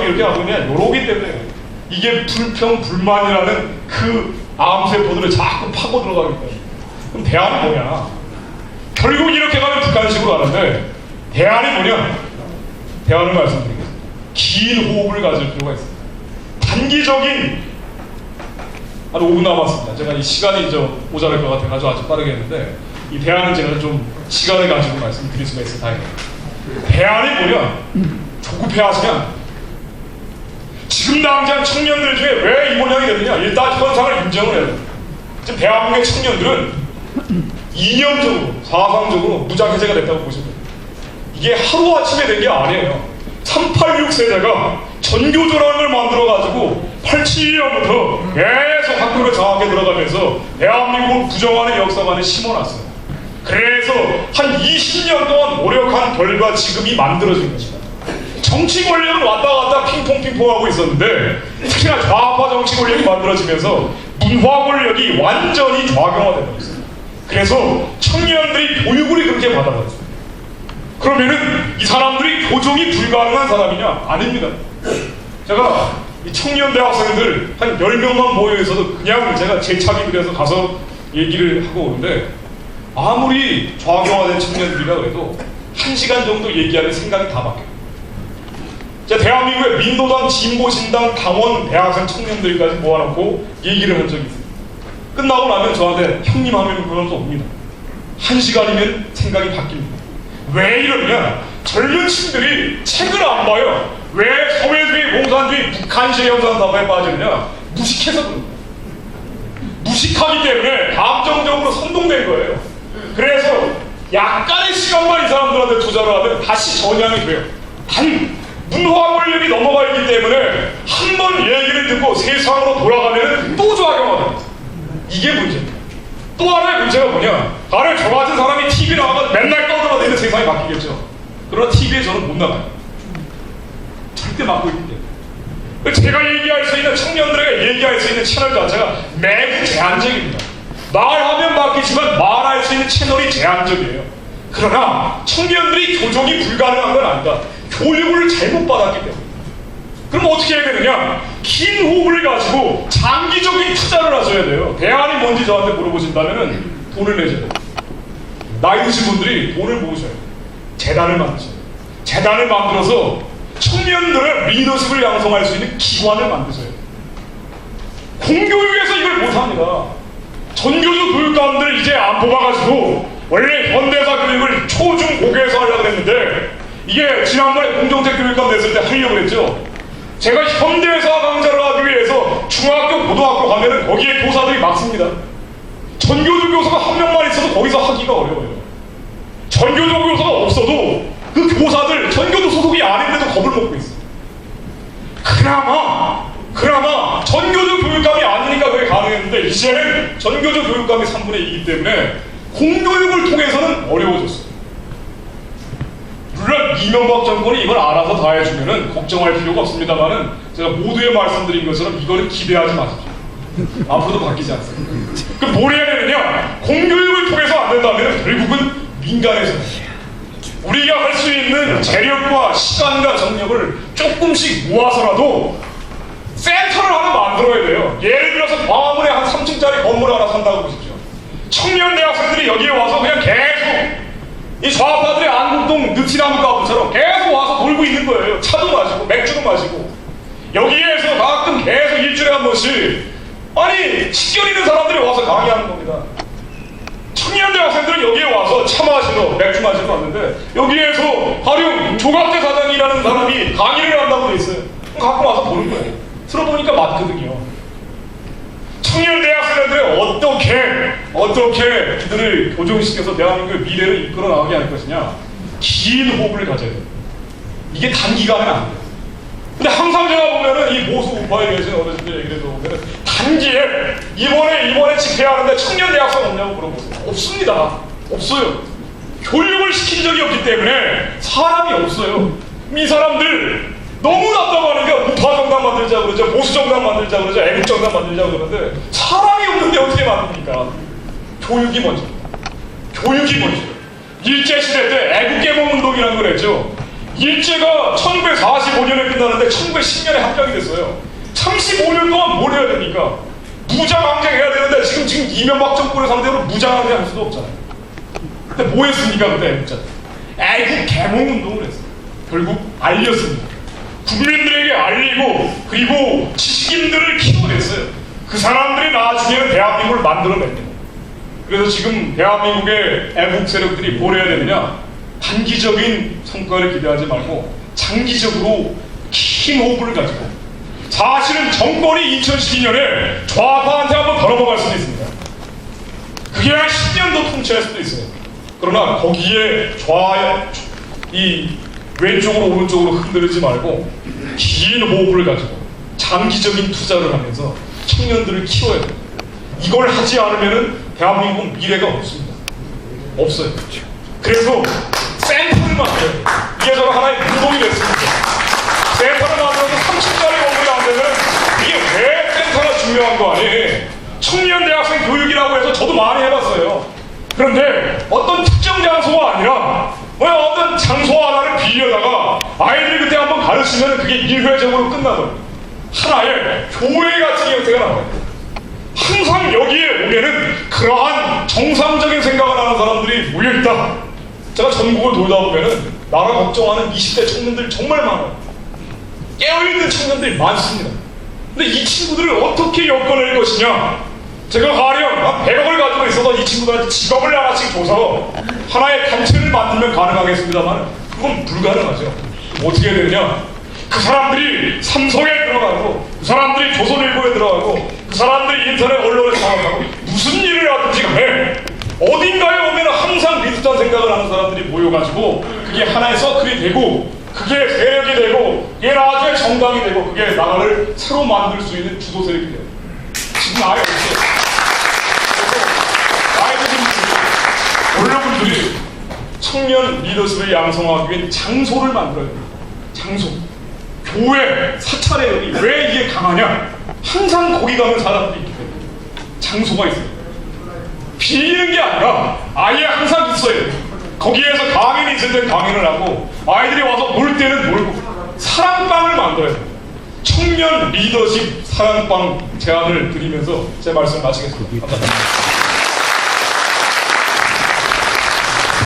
사람들이 이렇게 하고 있냐? 요러기 때문에 이게 불평, 불만이라는 그 암세포들을 자꾸 파고 들어가기 때문에. 그럼 대안이 뭐냐? 결국 이렇게 가면 북한식으로 가는데 대안이 뭐냐? 대안을 말씀드리겠습니다. 긴 호흡을 가질 필요가 있습니다. 단기적인 한 5분 남았습니다. 제가 이 시간이 좀 모자랄 것 같아가지고 아주 빠르게 했는데 이 대안은 제가 좀 시간을 가지고 말씀드릴 수가 있어요. 다행히. 대안이 뭐냐? 조급해하시면 지금 당장 청년들 중에 왜 이 모양이 됐느냐? 일단 현상을 인정을 해야 돼요. 지금 대한민국의 청년들은 이념적으로, 사상적으로 무장해제가 됐다고 보시면 돼요. 이게 하루아침에 된 게 아니에요. 386 세대가 전교조라는 걸 만들어가지고 87년부터 계속 학교를 장악해 들어가면서 대한민국을 부정하는 역사관을 심어놨어요. 그래서 한 20년 동안 노력한 결과 지금이 만들어진 것입니다. 정치 권력은 왔다 갔다 핑퐁핑퐁 하고 있었는데 특히나 좌파 정치 권력이 만들어지면서 문화 권력이 완전히 좌경화되고 있어요. 그래서 청년들이 교육을 그렇게 받아봤어요. 그러면은 이 사람들이 교정이 불가능한 사람이냐? 아닙니다. 제가 이 청년 대학생들 한 10명만 모여 있어도 그냥 제가 재차기 그래서 가서 얘기를 하고 오는데 아무리 좌경화된 청년들이라 그래도 1시간 정도 얘기하면 생각이 다 바뀌어요. 제가 대한민국의 민노당, 진보신당, 당원, 대학생 청년들까지 모아놓고 얘기를 한 적이 있어요. 끝나고 나면 저한테 형님 하면 그런 거 옵니다. 1시간이면 생각이 바뀝니다. 왜 이러냐? 젊은 층들이 책을 안 봐요. 왜 소외주의, 공산주의, 북한시의 현상사고에 빠지느냐? 무식해서 그런 거예요. 무식하기 때문에 감정적으로 선동된 거예요. 그래서 약간의 시간만 이 사람들한테 투자를 하면 다시 전향이 돼요. 단 문화 권력이 넘어가 있기 때문에 한 번 얘기를 듣고 세상으로 돌아가면 또 좌경화됩니다. 이게 문제입니다. 또 하나의 문제가 뭐냐? 나를 저 같은 사람이 TV 나가서 맨날 떠들어대는 세상이 바뀌겠죠. 그러나 TV에 저는 못 나가요. 절대 막고 있기 때문에. 제가 얘기할 수 있는, 청년들에게 얘기할 수 있는 채널 자체가 매우 제한적입니다. 말하면 바뀌지만 말할 수 있는 채널이 제한적이에요. 그러나 청년들이 교정이 불가능한 건 아니다. 교육을 잘못 받았기 때문에. 그럼 어떻게 해야 되느냐? 긴 호흡을 가지고 장기적인 투자를 하셔야 돼요. 대안이 뭔지 저한테 물어보신다면 돈을 내셔야 돼요. 나이 드신 분들이 돈을 모으셔야 돼요. 재단을 만드셔야 돼요. 재단을 만들어서 청년들의 리더십을 양성할 수 있는 기관을 만드셔야 돼요. 공교육에서 이걸 못합니다. 전교조 교육감들 이제 안 뽑아가지고 원래 현대사 교육을 초중 고교에서 하려고 했는데 이게 지난번에 공정책 교육감 됐을 때 하려고 했죠. 제가 현대사 강좌를 하기 위해서 중학교, 고등학교 가면은 거기에 교사들이 많습니다. 전교조 교사가 한 명만 있어도 거기서 하기가 어려워요. 전교조 교사가 없어도 그 교사들 전교조 소속이 아닌데도 겁을 먹고 있어요. 그나마 전교조 교육감이 아니니까 그게 가능했는데 이제는 전교조 교육감이 3분의 2이기 때문에 공교육을 통해서는 어려워졌어요. 물론 이명박 정권이 이걸 알아서 다 해주면은 걱정할 필요가 없습니다만은 제가 모두에 말씀드린 것처럼 이거는 기대하지 마십시오. 앞으로도 바뀌지 않습니다. 그럼 뭘 해야 되느냐? 공교육을 통해서 안 된다면 결국은 민간에서 우리가 할 수 있는 재력과 시간과 정력을 조금씩 모아서라도 센터를 하나 만들어야 돼요. 예를 들어서 광화문에 한 3층짜리 건물 하나 산다고 보십시오. 청년 대학생들이 여기에 와서 그냥 계속 이 좌파들의 안국동 느티나무 가부처럼 계속 와서 놀고 있는 거예요. 차도 마시고 맥주도 마시고 여기에서 가끔 계속 일주일에 한 번씩 아니 식견 있는 사람들이 와서 강의하는 겁니다. 청년 대학생들은 여기에 와서 차 마시러 맥주 마시러 왔는데 여기에서 가령 조갑대 사장이라는 사람이 강의를 한다고 돼 있어요. 가끔 와서 보는 거예요. 들어보니까 맞거든요. 청년 대학생들이 어떻게 그들을 교정시켜서 대한민국의 미래를 이끌어 나가게 할 것이냐? 긴 호흡을 가져야 돼요. 이게 단기간에 안 돼요. 근데 항상 제가 보면은 이 보수 우파에 계신 어르신들 얘기를 들어보면은 단기에 이번에 집회해야 하는데 청년 대학생 없냐고 물어보세요. 없습니다. 없어요. 교육을 시킨 적이 없기 때문에 사람이 없어요. 이 사람들 너무 답답하는 게 우파 정당 만들자 그러죠. 보수 정당 만들자 그러죠. 애국 정당 만들자 그러는데 사람이 없는데 어떻게 만듭니까? 교육이 먼저입니다. 교육이 먼저. 일제시대 때 애국개몽운동이라는 걸 했죠. 일제가 1945년에 끝나는데 1910년에 합병이 됐어요. 35년 동안 뭘 해야 됩니까? 무장항쟁 해야 되는데 지금 이명박 정권을 상대로 무장항쟁 할 수도 없잖아요. 근데 뭐 했습니까? 그때 애국 개몽운동을 했어요. 결국 알렸습니다. 국민들에게 알리고 그리고 지식인들을 키워냈어요. 그 사람들이 나중에는 대한민국을 만들어냅니다. 그래서 지금 대한민국의 애국 세력들이 뭘 해야 되느냐? 단기적인 성과를 기대하지 말고 장기적으로 긴 호흡을 가지고, 사실은 정권이 2012년에 좌파한테 한번 걸어먹을 수도 있습니다. 그게 한 10년도 통치할 수도 있어요. 그러나 거기에 이 왼쪽으로 오른쪽으로 흔들리지 말고 긴 호흡을 가지고 장기적인 투자를 하면서 청년들을 키워야 돼요. 이걸 하지 않으면 대한민국 미래가 없습니다. 없어요. 그래서 센터를 만들어요. 이게 저는 하나의 운동이 됐습니다. 센터를 만들어서 30짜리 건물이 안 되면 이게 왜 센터가 중요한 거 아니에요? 청년 대학생 교육이라고 해서 저도 많이 해봤어요. 그런데 어떤 특정 장소가 아니라 어떤 장소 하나를 빌려다가 아이들이 그때 한번 가르치면 그게 일회적으로 끝나더라고요. 하나의 교회 같은 형태가 나와요. 항상 여기에 오면은 그러한 정상적인 생각을 하는 사람들이 모여있다. 제가 전국을 돌다 보면은 나라 걱정하는 20대 청년들 정말 많아요. 깨어있는 청년들이 많습니다. 근데 이 친구들을 어떻게 엮어낼 것이냐? 제가 가령 한 100억을 가지고 있어서 이 친구들한테 직업을 하나씩 줘서 하나의 단체를 만들면 가능하겠습니다만 그건 불가능하죠. 어떻게 해야 되느냐? 그 사람들이 삼성에 들어가고, 그 사람들이 조선일보에 들어가고, 그 사람들이 인터넷 언론에 장악하고, 무슨 일을 하든지 간에 어딘가에 오면 항상 비슷한 생각을 하는 사람들이 모여가지고 그게 하나의 서클이 되고, 그게 세력이 되고, 그게 나중에 정당이 되고, 그게 나라를 새로 만들 수 있는 주도 세력이 돼요. 지금 아예 없어요. 언론분들이 청년 리더십을 양성하기 위해 장소를 만들어야 됩니다. 장소. 교회, 사찰에 왜 이게 강하냐? 항상 거기 가는 사람들이 있기 때문에 장소가 있어요. 빌리는 게 아니라 아예 항상 있어야 돼요. 거기에서 강연이 있을 땐 강연을 하고, 아이들이 와서 놀 때는 놀고, 사랑방을 만들어야 돼요. 청년 리더십 사랑방 제안을 드리면서 제 말씀 마치겠습니다. 감사합니다.